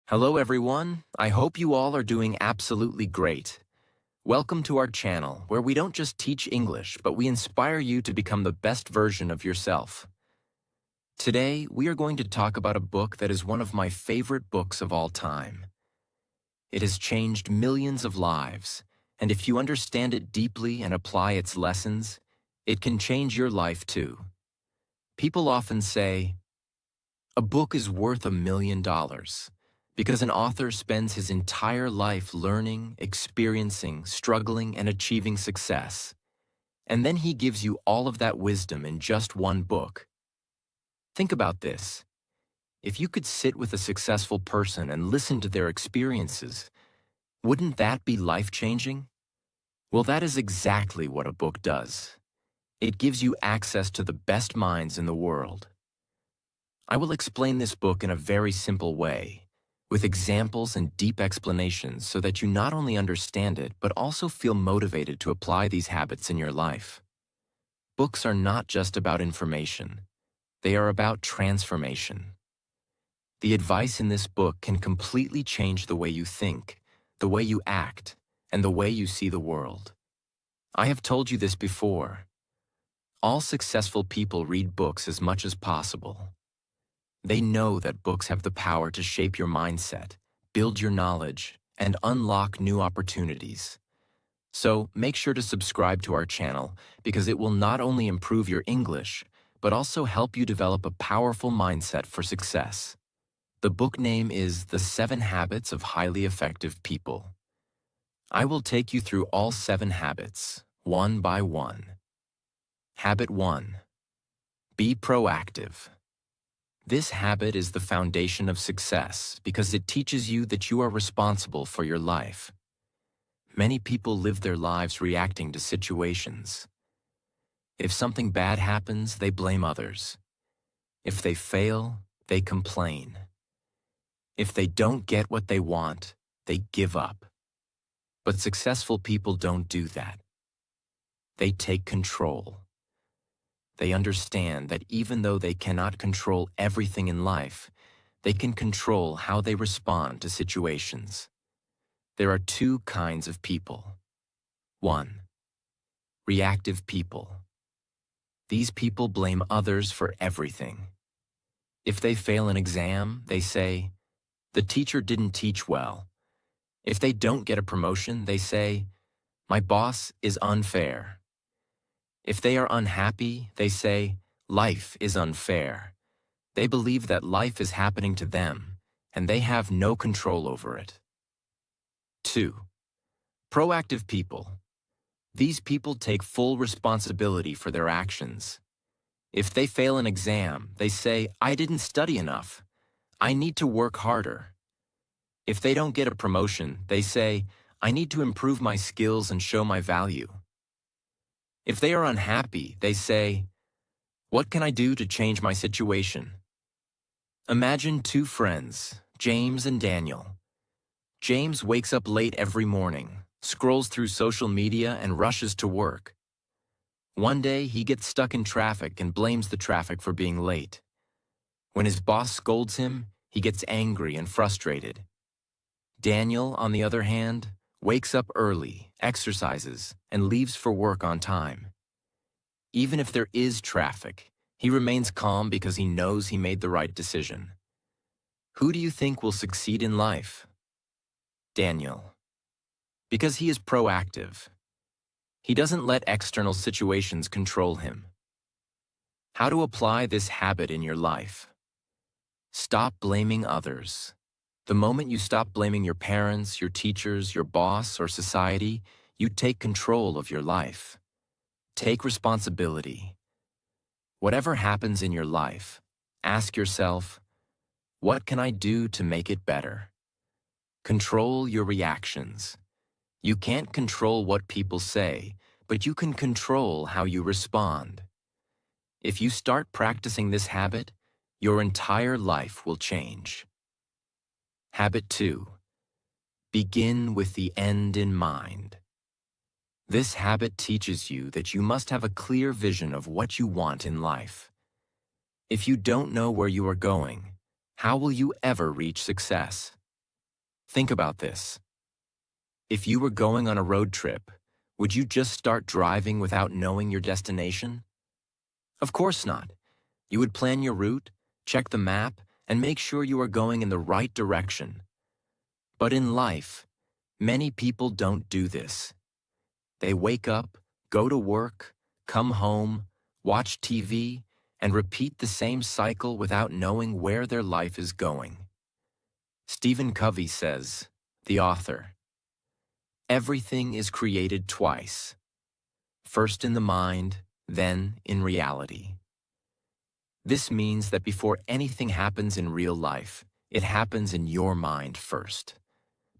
Hello everyone, I hope you all are doing absolutely great. Welcome to our channel where we don't just teach English, but we inspire you to become the best version of yourself. Today, we are going to talk about a book that is one of my favorite books of all time. It has changed millions of lives, and if you understand it deeply and apply its lessons, it can change your life too. People often say, a book is worth $1 million. Because an author spends his entire life learning, experiencing, struggling, and achieving success. And then he gives you all of that wisdom in just one book. Think about this. If you could sit with a successful person and listen to their experiences, wouldn't that be life-changing? Well, that is exactly what a book does. It gives you access to the best minds in the world. I will explain this book in a very simple way, with examples and deep explanations so that you not only understand it, but also feel motivated to apply these habits in your life. Books are not just about information. They are about transformation. The advice in this book can completely change the way you think, the way you act, and the way you see the world. I have told you this before. All successful people read books as much as possible. They know that books have the power to shape your mindset, build your knowledge, and unlock new opportunities. So make sure to subscribe to our channel because it will not only improve your English, but also help you develop a powerful mindset for success. The book name is The 7 Habits of Highly Effective People. I will take you through all 7 habits, one by one. Habit 1. Be proactive. This habit is the foundation of success because it teaches you that you are responsible for your life. Many people live their lives reacting to situations. If something bad happens, they blame others. If they fail, they complain. If they don't get what they want, they give up. But successful people don't do that. They take control. They understand that even though they cannot control everything in life, they can control how they respond to situations. There are 2 kinds of people. 1. Reactive people. These people blame others for everything. If they fail an exam, they say, "The teacher didn't teach well." If they don't get a promotion, they say, "My boss is unfair." If they are unhappy, they say, "Life is unfair." They believe that life is happening to them, and they have no control over it. 2. Proactive people. These people take full responsibility for their actions. If they fail an exam, they say, "I didn't study enough. I need to work harder." If they don't get a promotion, they say, "I need to improve my skills and show my value." If they are unhappy, they say, "What can I do to change my situation?" Imagine 2 friends, James and Daniel. James wakes up late every morning, scrolls through social media, and rushes to work. One day, he gets stuck in traffic and blames the traffic for being late. When his boss scolds him, he gets angry and frustrated. Daniel, on the other hand, wakes up early, exercises, and leaves for work on time. Even if there is traffic, he remains calm because he knows he made the right decision. Who do you think will succeed in life? Daniel. Because he is proactive. He doesn't let external situations control him. How to apply this habit in your life? Stop blaming others. The moment you stop blaming your parents, your teachers, your boss, or society, you take control of your life. Take responsibility. Whatever happens in your life, ask yourself, what can I do to make it better? Control your reactions. You can't control what people say, but you can control how you respond. If you start practicing this habit, your entire life will change. Habit 2. Begin with the end in mind. This habit teaches you that you must have a clear vision of what you want in life. If you don't know where you are going, how will you ever reach success? Think about this. If you were going on a road trip, would you just start driving without knowing your destination? Of course not. You would plan your route, check the map, and make sure you are going in the right direction. But in life, many people don't do this. They wake up, go to work, come home, watch TV, and repeat the same cycle without knowing where their life is going. Stephen Covey says, the author, "Everything is created twice, first in the mind, then in reality." This means that before anything happens in real life, it happens in your mind first.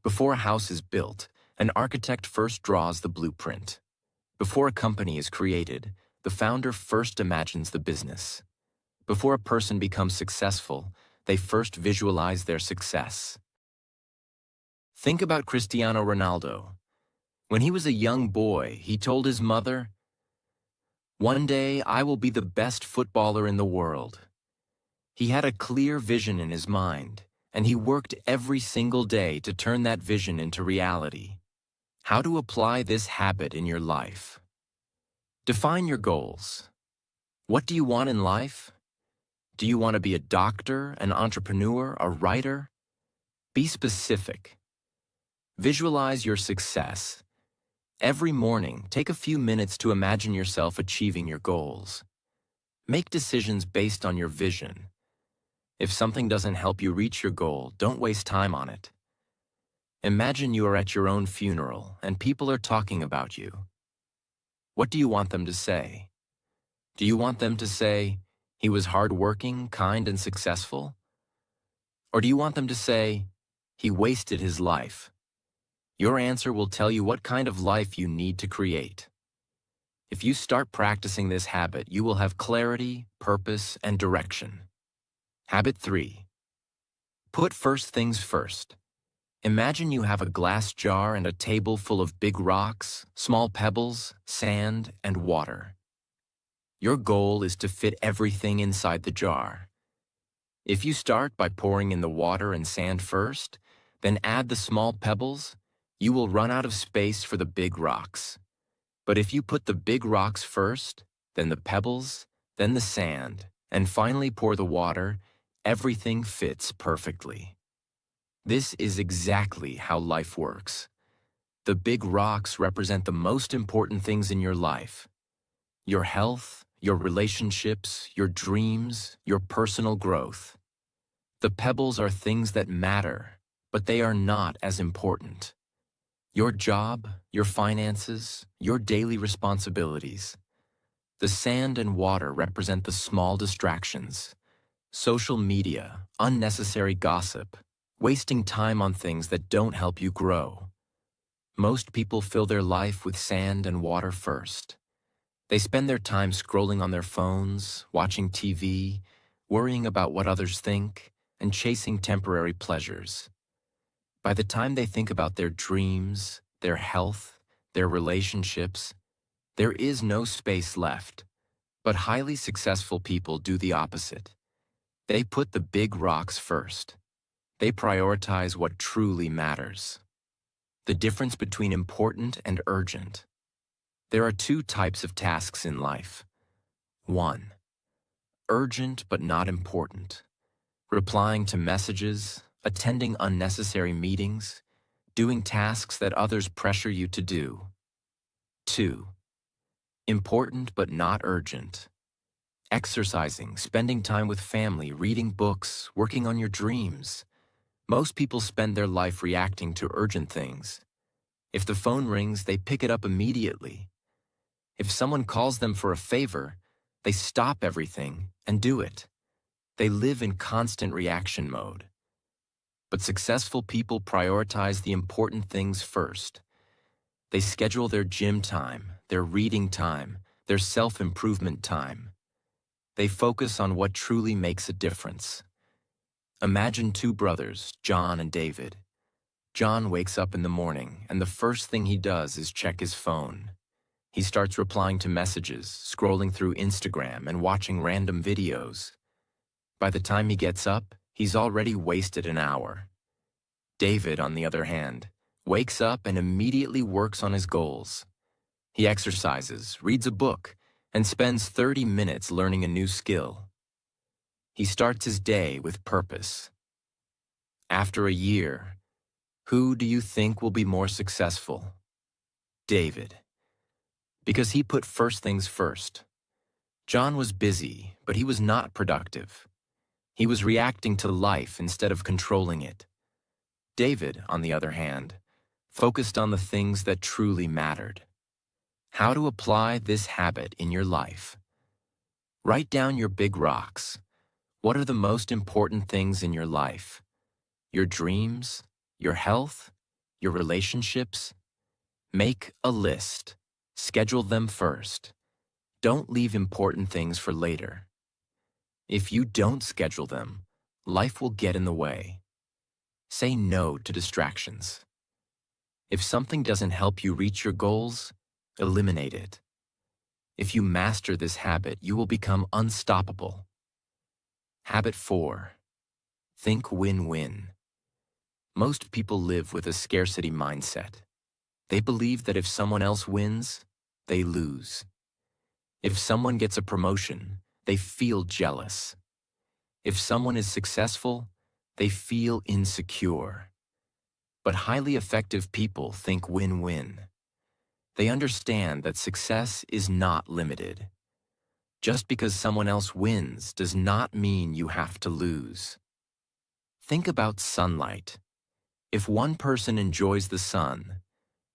Before a house is built, an architect first draws the blueprint. Before a company is created, the founder first imagines the business. Before a person becomes successful, they first visualize their success. Think about Cristiano Ronaldo. When he was a young boy, he told his mother, "One day I will be the best footballer in the world." He had a clear vision in his mind, and he worked every single day to turn that vision into reality. How to apply this habit in your life? Define your goals. What do you want in life? Do you want to be a doctor, an entrepreneur, a writer? Be specific. Visualize your success. Every morning, take a few minutes to imagine yourself achieving your goals. Make decisions based on your vision. If something doesn't help you reach your goal, don't waste time on it. Imagine you are at your own funeral and people are talking about you. What do you want them to say? Do you want them to say, "He was hardworking, kind, and successful"? Or do you want them to say, "He wasted his life"? Your answer will tell you what kind of life you need to create. If you start practicing this habit, you will have clarity, purpose, and direction. Habit 3. Put first things first. Imagine you have a glass jar and a table full of big rocks, small pebbles, sand, and water. Your goal is to fit everything inside the jar. If you start by pouring in the water and sand first, then add the small pebbles, you will run out of space for the big rocks. But if you put the big rocks first, then the pebbles, then the sand, and finally pour the water, everything fits perfectly. This is exactly how life works. The big rocks represent the most important things in your life: your health, your relationships, your dreams, your personal growth. The pebbles are things that matter, but they are not as important. Your job, your finances, your daily responsibilities. The sand and water represent the small distractions: social media, unnecessary gossip, wasting time on things that don't help you grow. Most people fill their life with sand and water first. They spend their time scrolling on their phones, watching TV, worrying about what others think, and chasing temporary pleasures. By the time they think about their dreams, their health, their relationships, there is no space left. But highly successful people do the opposite. They put the big rocks first. They prioritize what truly matters. The difference between important and urgent. There are two types of tasks in life. 1. Urgent but not important. Replying to messages, attending unnecessary meetings, doing tasks that others pressure you to do. 2. Important but not urgent. Exercising, spending time with family, reading books, working on your dreams. Most people spend their life reacting to urgent things. If the phone rings, they pick it up immediately. If someone calls them for a favor, they stop everything and do it. They live in constant reaction mode. But successful people prioritize the important things first. They schedule their gym time, their reading time, their self-improvement time. They focus on what truly makes a difference. Imagine two brothers, John and David. John wakes up in the morning, and the first thing he does is check his phone. He starts replying to messages, scrolling through Instagram, and watching random videos. By the time he gets up, he's already wasted an hour. David, on the other hand, wakes up and immediately works on his goals. He exercises, reads a book, and spends 30 minutes learning a new skill. He starts his day with purpose. After a year, who do you think will be more successful? David. Because he put first things first. John was busy, but he was not productive. He was reacting to life instead of controlling it. David, on the other hand, focused on the things that truly mattered. How to apply this habit in your life. Write down your big rocks. What are the most important things in your life? Your dreams, your health, your relationships? Make a list. Schedule them first. Don't leave important things for later. If you don't schedule them, life will get in the way. Say no to distractions. If something doesn't help you reach your goals, eliminate it. If you master this habit, you will become unstoppable. Habit 4. Think win-win. Most people live with a scarcity mindset. They believe that if someone else wins, they lose. If someone gets a promotion, they feel jealous. If someone is successful, they feel insecure. But highly effective people think win-win. They understand that success is not limited. Just because someone else wins does not mean you have to lose. Think about sunlight. If one person enjoys the sun,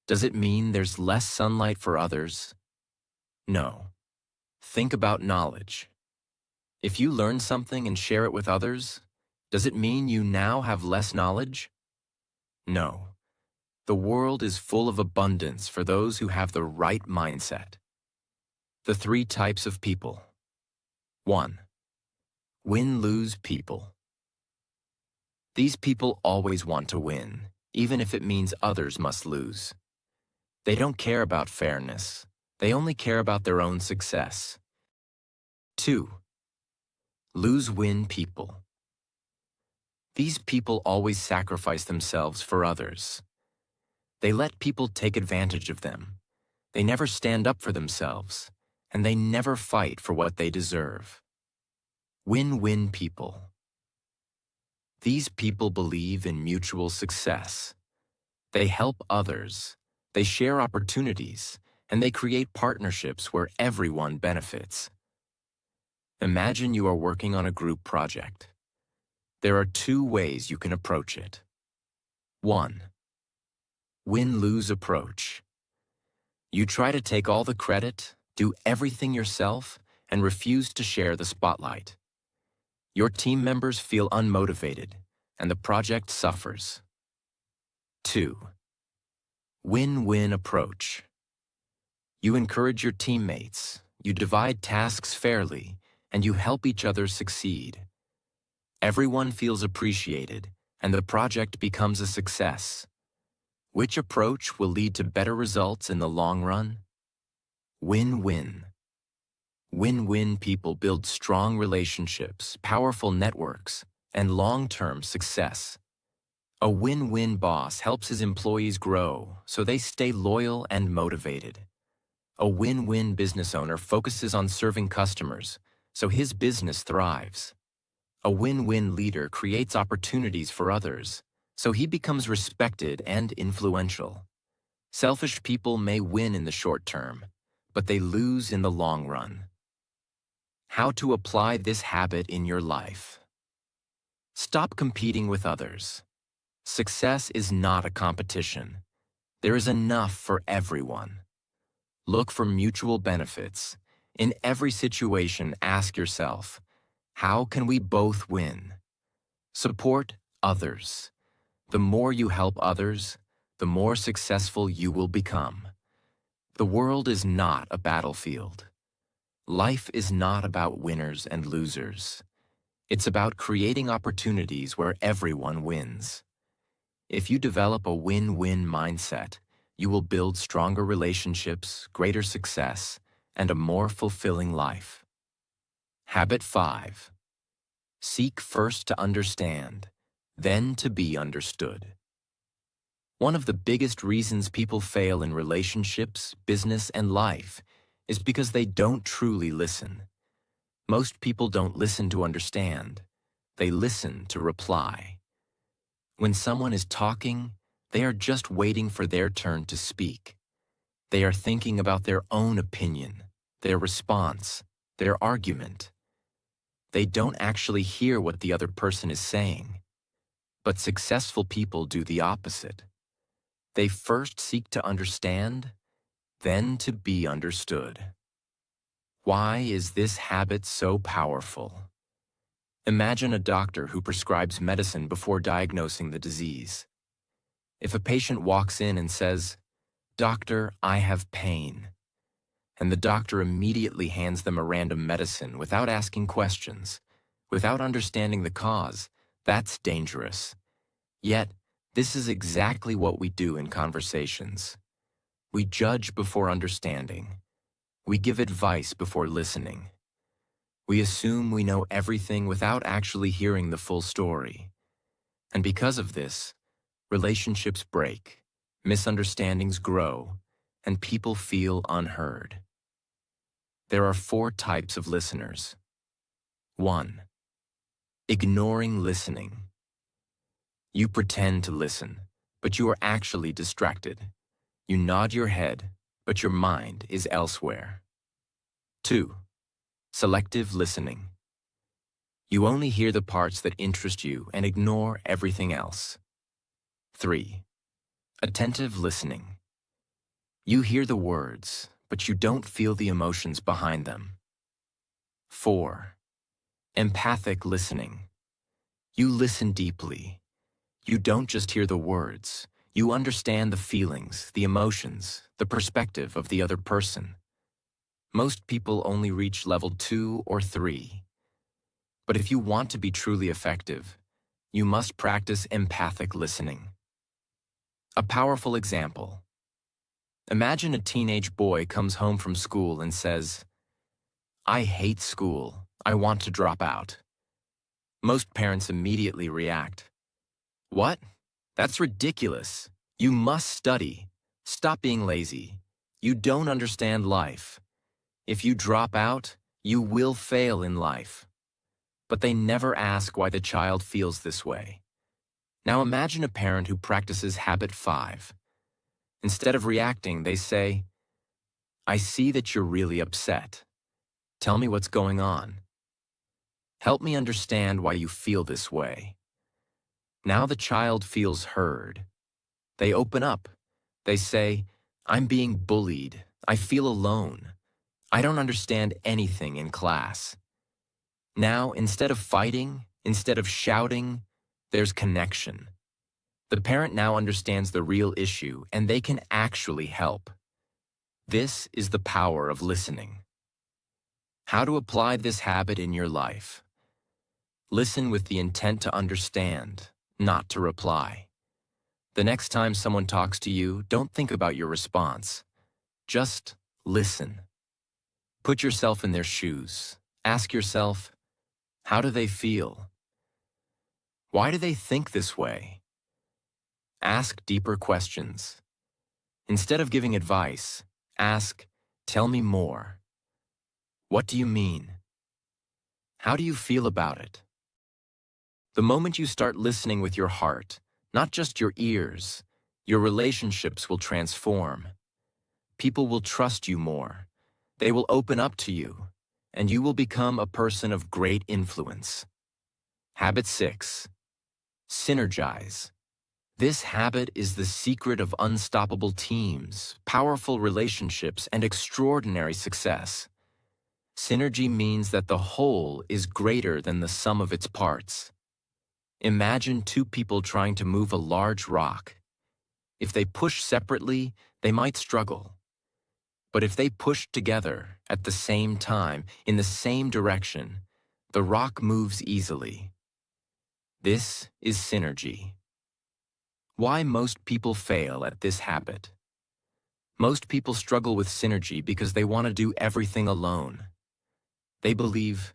does it mean there's less sunlight for others? No. Think about knowledge. If you learn something and share it with others, does it mean you now have less knowledge? No. The world is full of abundance for those who have the right mindset. The 3 types of people. 1. Win-lose people. These people always want to win, even if it means others must lose. They don't care about fairness. They only care about their own success. 2. Lose-win people. These people always sacrifice themselves for others. They let people take advantage of them. They never stand up for themselves, and they never fight for what they deserve. Win-win people. These people believe in mutual success. They help others, they share opportunities, and they create partnerships where everyone benefits. Imagine you are working on a group project. There are 2 ways you can approach it. 1. Win-lose approach. You try to take all the credit, do everything yourself, and refuse to share the spotlight. Your team members feel unmotivated, and the project suffers. 2. Win-win approach. You encourage your teammates, you divide tasks fairly, and you help each other succeed. Everyone feels appreciated, and the project becomes a success. Which approach will lead to better results in the long run? Win-win. Win-win people build strong relationships, powerful networks, and long-term success. A win-win boss helps his employees grow so they stay loyal and motivated. A win-win business owner focuses on serving customers so his business thrives. A win-win leader creates opportunities for others so he becomes respected and influential. Selfish people may win in the short term, but they lose in the long run. How to apply this habit in your life. Stop competing with others. Success is not a competition. There is enough for everyone. Look for mutual benefits. In every situation, ask yourself, how can we both win? Support others. The more you help others, the more successful you will become. The world is not a battlefield. Life is not about winners and losers. It's about creating opportunities where everyone wins. If you develop a win-win mindset, you will build stronger relationships, greater success, and a more fulfilling life. Habit 5. Seek first to understand, then to be understood. One of the biggest reasons people fail in relationships, business, and life is because they don't truly listen. Most people don't listen to understand. They listen to reply. When someone is talking, they are just waiting for their turn to speak. They are thinking about their own opinion, their response, their argument. They don't actually hear what the other person is saying. But successful people do the opposite. They first seek to understand, then to be understood. Why is this habit so powerful? Imagine a doctor who prescribes medicine before diagnosing the disease. If a patient walks in and says, "Doctor, I have pain," and the doctor immediately hands them a random medicine without asking questions, without understanding the cause, that's dangerous. Yet, this is exactly what we do in conversations. We judge before understanding. We give advice before listening. We assume we know everything without actually hearing the full story. And because of this, relationships break, misunderstandings grow, and people feel unheard. There are 4 types of listeners. 1. Ignoring listening. You pretend to listen, but you are actually distracted. You nod your head, but your mind is elsewhere. 2. Selective listening. You only hear the parts that interest you and ignore everything else. 3. Attentive listening. You hear the words, but you don't feel the emotions behind them. 4. Empathic listening. You listen deeply. You don't just hear the words. You understand the feelings, the emotions, the perspective of the other person. Most people only reach level 2 or 3. But if you want to be truly effective, you must practice empathic listening. A powerful example. Imagine a teenage boy comes home from school and says, "I hate school. I want to drop out." Most parents immediately react. "What? That's ridiculous. You must study. Stop being lazy. You don't understand life. If you drop out, you will fail in life." But they never ask why the child feels this way. Now imagine a parent who practices habit 5. Instead of reacting, they say, "I see that you're really upset. Tell me what's going on. Help me understand why you feel this way." Now the child feels heard. They open up. They say, "I'm being bullied. I feel alone. I don't understand anything in class." Now, instead of fighting, instead of shouting, there's connection. The parent now understands the real issue, and they can actually help. This is the power of listening. How to apply this habit in your life? Listen with the intent to understand, not to reply. The next time someone talks to you, don't think about your response. Just listen. Put yourself in their shoes. Ask yourself, how do they feel? Why do they think this way? Ask deeper questions. Instead of giving advice, ask, "Tell me more. What do you mean? How do you feel about it?" The moment you start listening with your heart, not just your ears, your relationships will transform. People will trust you more. They will open up to you, and you will become a person of great influence. Habit 6. Synergize. This habit is the secret of unstoppable teams, powerful relationships, and extraordinary success. Synergy means that the whole is greater than the sum of its parts. Imagine 2 people trying to move a large rock. If they push separately, they might struggle. But if they push together at the same time, in the same direction, the rock moves easily. This is synergy. Why most people fail at this habit? Most people struggle with synergy because they want to do everything alone. They believe,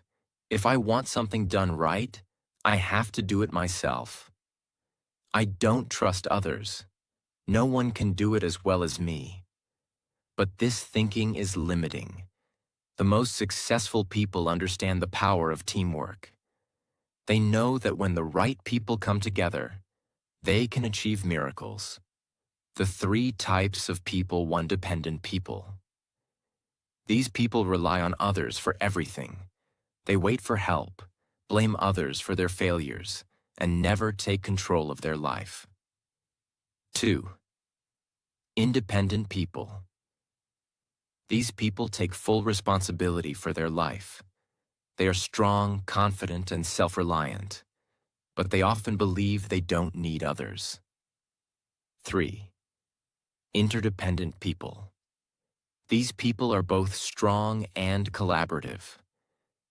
if I want something done right, I have to do it myself. I don't trust others. No one can do it as well as me. But this thinking is limiting. The most successful people understand the power of teamwork. They know that when the right people come together, they can achieve miracles. The 3 types of people: 1. Dependent people. These people rely on others for everything. They wait for help, blame others for their failures, and never take control of their life. 2. Independent people. These people take full responsibility for their life. They are strong, confident, and self-reliant, but they often believe they don't need others. 3. Interdependent people. These people are both strong and collaborative.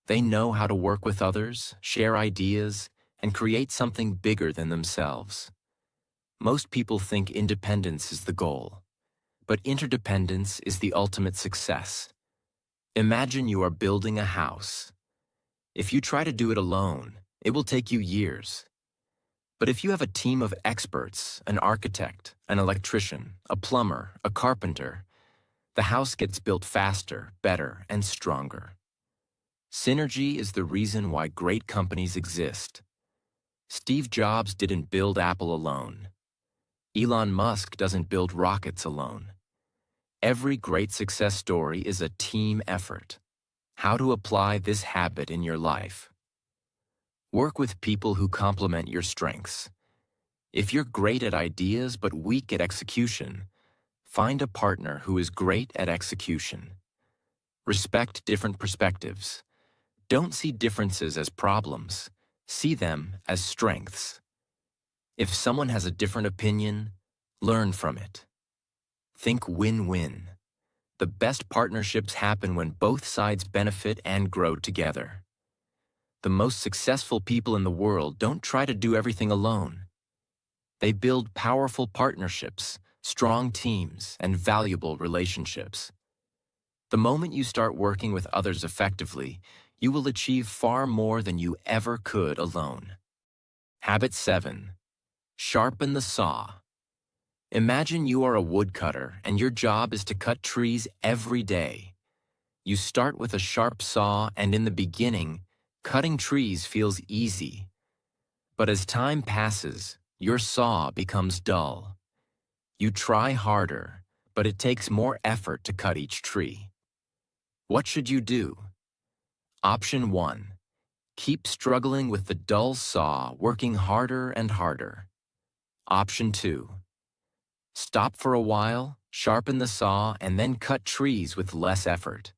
They know how to work with others, share ideas, and create something bigger than themselves. Most people think independence is the goal, but interdependence is the ultimate success. Imagine you are building a house. If you try to do it alone, it will take you years. But if you have a team of experts, an architect, an electrician, a plumber, a carpenter, the house gets built faster, better, and stronger. Synergy is the reason why great companies exist. Steve Jobs didn't build Apple alone. Elon Musk doesn't build rockets alone. Every great success story is a team effort. How to apply this habit in your life? Work with people who complement your strengths. If you're great at ideas but weak at execution, find a partner who is great at execution. Respect different perspectives. Don't see differences as problems. See them as strengths. If someone has a different opinion, learn from it. Think win-win. The best partnerships happen when both sides benefit and grow together. The most successful people in the world don't try to do everything alone. They build powerful partnerships, strong teams, and valuable relationships. The moment you start working with others effectively, you will achieve far more than you ever could alone. Habit 7. Sharpen the saw. Imagine you are a woodcutter and your job is to cut trees every day. You start with a sharp saw, and in the beginning, cutting trees feels easy. But as time passes, your saw becomes dull. You try harder, but it takes more effort to cut each tree. What should you do? Option 1. Keep struggling with the dull saw, working harder and harder. Option 2. Stop for a while, sharpen the saw, and then cut trees with less effort.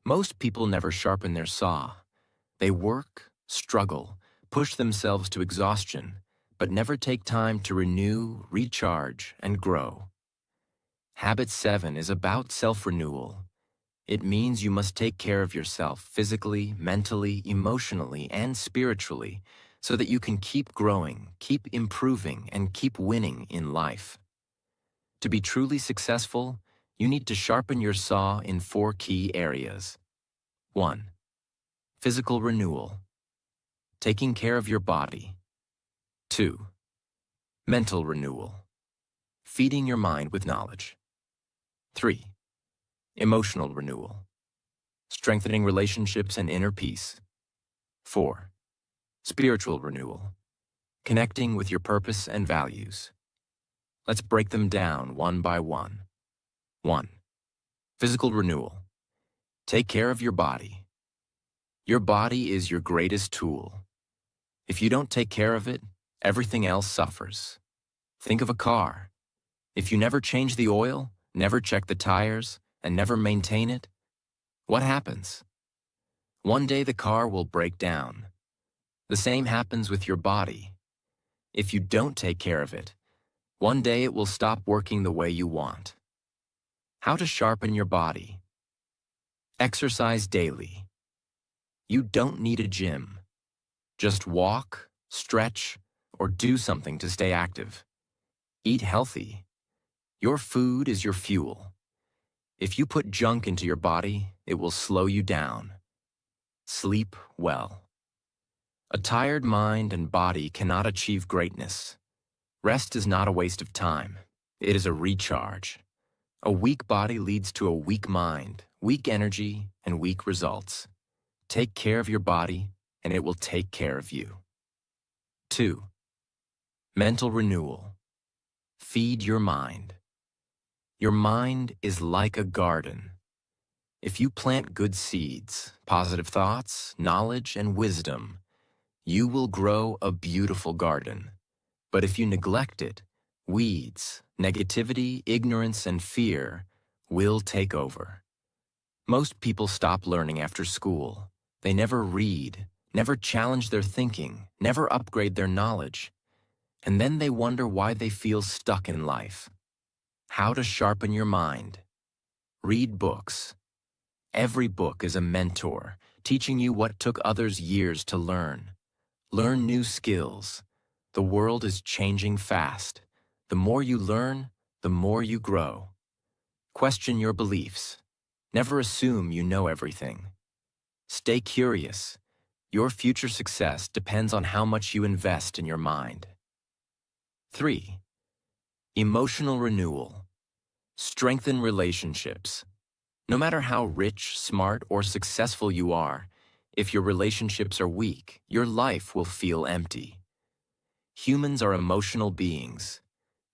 Most people never sharpen their saw. They work, struggle, push themselves to exhaustion, but never take time to renew, recharge, and grow. Habit 7 is about self-renewal. It means you must take care of yourself physically, mentally, emotionally, and spiritually so that you can keep growing, keep improving, and keep winning in life. To be truly successful, you need to sharpen your saw in 4 key areas. 1. Physical renewal. Taking care of your body. 2. Mental renewal. Feeding your mind with knowledge. 3. Emotional renewal. Strengthening relationships and inner peace. 4. Spiritual renewal. Connecting with your purpose and values. Let's break them down one by one. 1. Physical renewal. Take care of your body. Your body is your greatest tool. If you don't take care of it, everything else suffers. Think of a car. If you never change the oil, never check the tires, and never maintain it, what happens? One day the car will break down. The same happens with your body. If you don't take care of it, one day it will stop working the way you want. How to sharpen your body. Exercise daily. You don't need a gym. Just walk, stretch, or do something to stay active. Eat healthy. Your food is your fuel. If you put junk into your body, it will slow you down. Sleep well. A tired mind and body cannot achieve greatness. Rest is not a waste of time. It is a recharge. A weak body leads to a weak mind, weak energy, and weak results. Take care of your body, and it will take care of you. 2. Mental renewal. Feed your mind. Your mind is like a garden. If you plant good seeds, positive thoughts, knowledge, and wisdom, you will grow a beautiful garden. But if you neglect it, weeds, negativity, ignorance, and fear will take over. Most people stop learning after school. They never read, never challenge their thinking, never upgrade their knowledge. And then they wonder why they feel stuck in life. How to sharpen your mind. Read books. Every book is a mentor, teaching you what took others years to learn. Learn new skills. The world is changing fast. The more you learn, the more you grow. Question your beliefs. Never assume you know everything. Stay curious. Your future success depends on how much you invest in your mind. 3. Emotional renewal. Strengthen relationships. No matter how rich, smart, or successful you are, if your relationships are weak, your life will feel empty. Humans are emotional beings.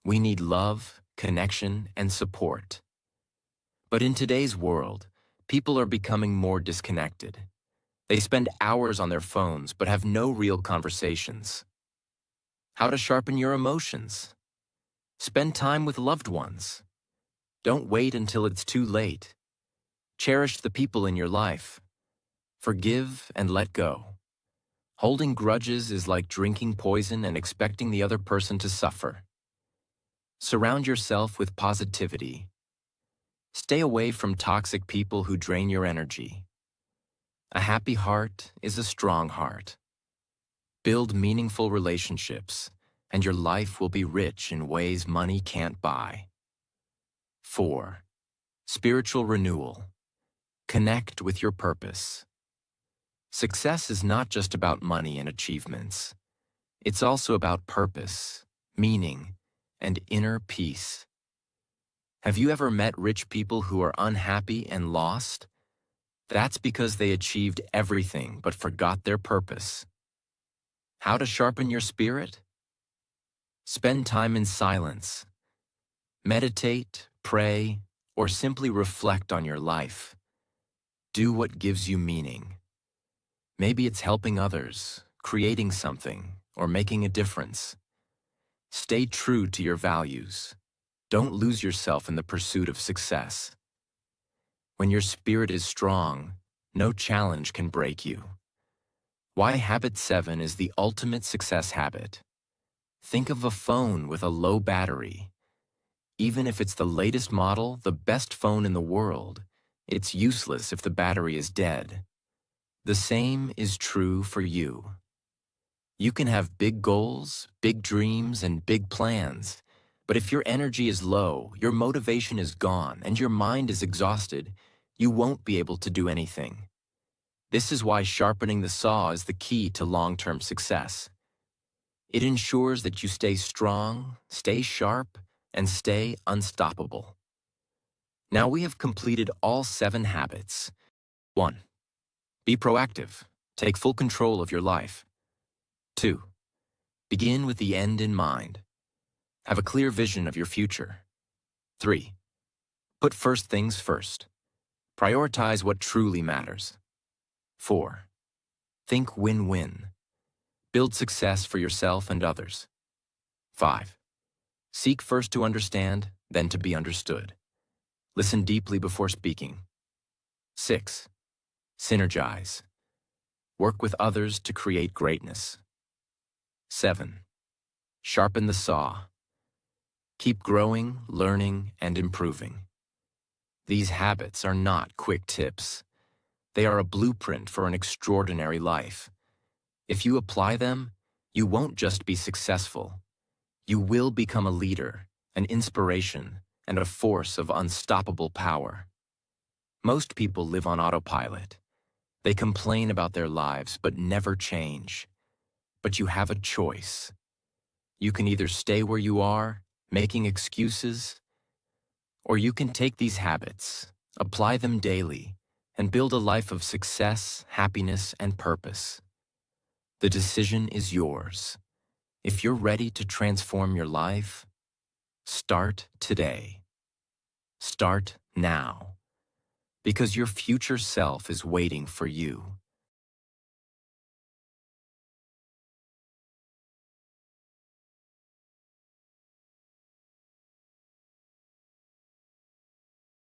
We need love, connection, and support. But in today's world, people are becoming more disconnected. They spend hours on their phones but have no real conversations. How to sharpen your emotions. Spend time with loved ones. Don't wait until it's too late. Cherish the people in your life. Forgive and let go. Holding grudges is like drinking poison and expecting the other person to suffer. Surround yourself with positivity. Stay away from toxic people who drain your energy. A happy heart is a strong heart. Build meaningful relationships, and your life will be rich in ways money can't buy. 4. Spiritual renewal. Connect with your purpose. Success is not just about money and achievements. It's also about purpose, meaning, and inner peace. Have you ever met rich people who are unhappy and lost? That's because they achieved everything but forgot their purpose. How to sharpen your spirit? Spend time in silence. Meditate, pray, or simply reflect on your life. Do what gives you meaning. Maybe it's helping others, creating something, or making a difference. Stay true to your values. Don't lose yourself in the pursuit of success. When your spirit is strong, no challenge can break you. Why habit 7 is the ultimate success habit. Think of a phone with a low battery. Even if it's the latest model, the best phone in the world, it's useless if the battery is dead. The same is true for you. You can have big goals, big dreams, and big plans, but if your energy is low, your motivation is gone, and your mind is exhausted, you won't be able to do anything. This is why sharpening the saw is the key to long-term success. It ensures that you stay strong, stay sharp, and stay unstoppable. Now we have completed all 7 habits. 1. Be proactive. Take full control of your life. 2. Begin with the end in mind. Have a clear vision of your future. 3. Put first things first. Prioritize what truly matters. 4. Think win-win. Build success for yourself and others. 5. Seek first to understand, then to be understood. Listen deeply before speaking. 6. Synergize. Work with others to create greatness. 7. Sharpen the saw. Keep growing, learning, and improving. These habits are not quick tips. They are a blueprint for an extraordinary life. If you apply them, you won't just be successful. You will become a leader, an inspiration, and a force of unstoppable power. Most people live on autopilot. They complain about their lives but never change. But you have a choice. You can either stay where you are, making excuses, or you can take these habits, apply them daily, and build a life of success, happiness, and purpose. The decision is yours. If you're ready to transform your life, start today. Start now, because your future self is waiting for you.